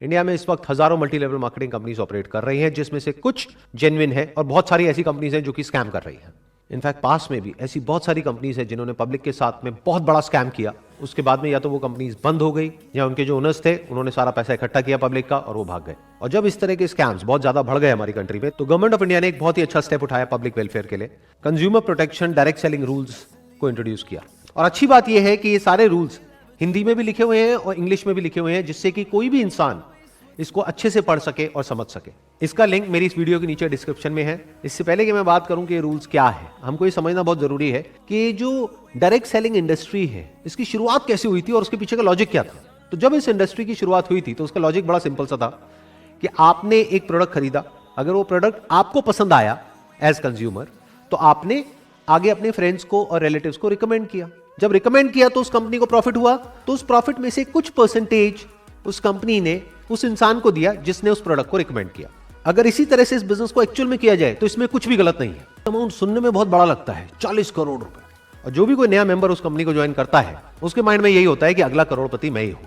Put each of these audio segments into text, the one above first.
India में इस वक्त हजारों multi level marketing companies operate कर रही हैं, जिसमें से कुछ जेन्युइन है और बहुत सारी ऐसी कंपनीज हैं जो कि स्कैम कर रही हैं। इनफैक्ट पास में भी ऐसी बहुत सारी कंपनीज हैं जिन्होंने पब्लिक के साथ में बहुत बड़ा स्कैम किया। उसके बाद में या तो वो कंपनीज बंद हो गई या उनके जो ओनर्स थे उन्होंने सारा पैसा इकट्ठा किया पब्लिक का और वो भाग गए। और जब इस तरह के स्कैम्स बहुत ज्यादा बढ़ गए हमारी कंट्री में, तो गवर्नमेंट ऑफ इंडिया ने एक बहुत ही अच्छा स्टेप उठाया पब्लिक वेलफेयर के लिए। Consumer protection direct selling rules को इंट्रोड्यूस किया। और अच्छी बात यह है कि ये सारे रूल्स हिंदी में भी लिखे हुए हैं और इंग्लिश में भी लिखे हुए हैं, जिससे कि कोई भी इंसान इसको अच्छे से पढ़ सके और समझ सके। इसका लिंक मेरी इस वीडियो के नीचे डिस्क्रिप्शन में है। इससे पहले कि मैं बात करूं कि ये रूल्स क्या है, हमको ये समझना बहुत जरूरी है कि जो डायरेक्ट सेलिंग इंडस्ट्री है, इसकी शुरुआत कैसे हुई थी और उसके पीछे का लॉजिक क्या था। तो जब इस इंडस्ट्री की शुरुआत हुई थी तो उसका लॉजिक बड़ा सिंपल सा था कि आपने एक प्रोडक्ट खरीदा, अगर वो प्रोडक्ट आपको पसंद आया एज कंज्यूमर, तो आपने आगे अपने फ्रेंड्स को और रिलेटिव्स को रिकमेंड किया। जब रिकमेंड किया तो उस कंपनी को प्रॉफिट हुआ, तो उस प्रॉफिट में से कुछ परसेंटेज उस कंपनी ने उस इंसान को दिया जिसने उस प्रोडक्ट को रिकमेंड किया। अगर इसी तरह से इस बिजनेस को एक्चुअल में किया जाए तो इसमें कुछ भी गलत नहीं है। अमाउंट सुनने में बहुत बड़ा लगता है, 40 करोड़ रुपए। और जो भी कोई नया मेंबर उस कंपनी को ज्वाइन करता है उसके माइंड में यही होता है कि अगला करोड़पति मैं ही हूं।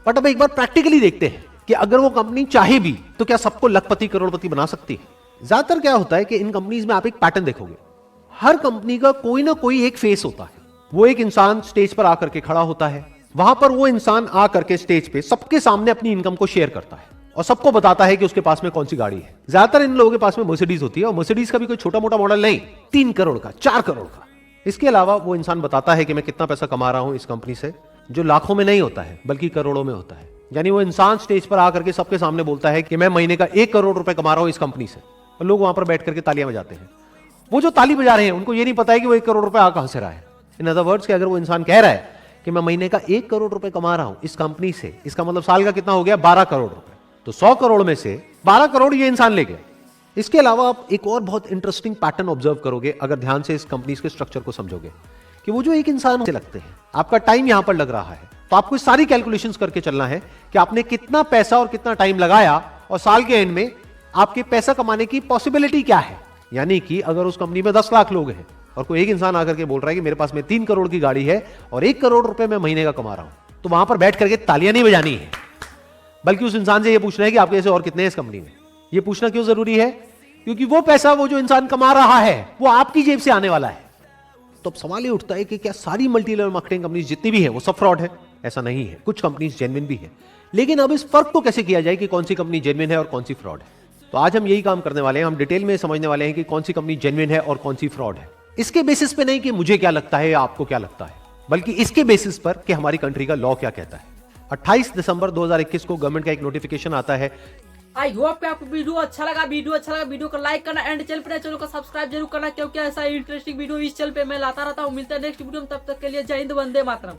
बट अब एक बार प्रैक्टिकली देखते हैं कि अगर वो कंपनी चाहे भी तो क्या सबको लखपति करोड़पति बना सकती है। ज्यादातर क्या होता है कि इन कंपनीज में आप एक पैटर्न देखोगे, हर कंपनी का कोई ना कोई एक फेस होता है। वो एक इंसान स्टेज पर आकर के खड़ा होता है, वहां पर वो इंसान आकर के स्टेज पे सबके सामने अपनी इनकम को शेयर करता है और सबको बताता है कि उसके पास में कौन सी गाड़ी है। ज्यादातर इन लोगों के पास में मर्सिडीज होती है, और मर्सिडीज का भी कोई छोटा मोटा मॉडल नहीं, 3 करोड़ का, 4 करोड़ का। इसके अलावा वो इंसान बताता है कि मैं कितना पैसा कमा रहा हूं इस कंपनी से, जो लाखों में नहीं होता है बल्कि करोड़ों में होता है। यानी वो इंसान स्टेज पर आकर के सबके सामने बोलता है कि मैं महीने का 1 करोड़ रुपए कमा रहा हूं इस कंपनी से, और लोग वहां पर बैठ करके तालियां बजाते हैं। वो जो ताली बजा रहे हैं उनको ये नहीं पता है कि वो 1 करोड़ रुपए आ कहां से रहा है। इन अदर वर्ड्स कि अगर वो इंसान कह रहा है कि मैं महीने का 1 करोड़ रुपए कमा रहा हूं इस कंपनी से, इसका मतलब साल का कितना हो गया, 12 करोड़ रुपए। तो 100 करोड़ में से 12 करोड़ ये इंसान ले गया। इसके अलावा आप एक और बहुत इंटरेस्टिंग पैटर्न ऑब्जर्व करोगे अगर ध्यान से इस कंपनी के स्ट्रक्चर को समझोगे, कि वो जो एक इंसान से लगते हैं, आपका टाइम यहां पर लग रहा है, तो आपको सारी कैलकुलेशंस करके चलना है कि आपने कितना पैसा और कितना टाइम लगाया और साल के एंड में आपके पैसा कमाने की पॉसिबिलिटी क्या है। यानी कि अगर उस कंपनी में 10 लाख लोग हैं और कोई एक इंसान आकर के बोल रहा है कि मेरे पास में 3 करोड़ की गाड़ी है और 1 करोड़ रुपए मैं महीने का कमा रहा हूं, तो वहां पर बैठ करके तालियां नहीं बजानी है, बल्कि उस इंसान से यह पूछना है कि आपके ऐसे और कितने हैं इस कंपनी में। यह पूछना क्यों जरूरी है? क्योंकि वो पैसा वो जो इंसान कमा रहा है वो आपकी जेब से आने वाला है। तो अब सवाल ये उठता है कि क्या सारी मल्टी लेवल मार्केटिंग कंपनीज जितनी भी है वो सब फ्रॉड है? ऐसा नहीं है, कुछ कंपनीज जेन्युइन भी है। लेकिन अब इस फर्क को कैसे किया जाए कि कौन सी कंपनी जेन्युइन है और कौन सी फ्रॉड है? तो आज हम यही काम करने वाले हैं। हम डिटेल में समझने वाले हैं कि कौन सी कंपनी जेन्युइन है और कौन सी फ्रॉड है। इसके बेसिस पे नहीं कि मुझे क्या लगता है या आपको क्या लगता है, बल्कि इसके बेसिस पर कि हमारी कंट्री का लॉ क्या कहता है। 28 दिसंबर 2021 को गवर्नमेंट का एक नोटिफिकेशन आता है। आई होप कि आपको वीडियो अच्छा लगा। वीडियो को लाइक करना एंड चैनल को सब्सक्राइब जरूर करना, क्योंकि ऐसा इंटरेस्टिंग वीडियो इस चैनल पे मैं लाता रहता हूँ। मिलता है नेक्स्ट वीडियो में, तब तक के लिए जय हिंद, वंदे मातरम।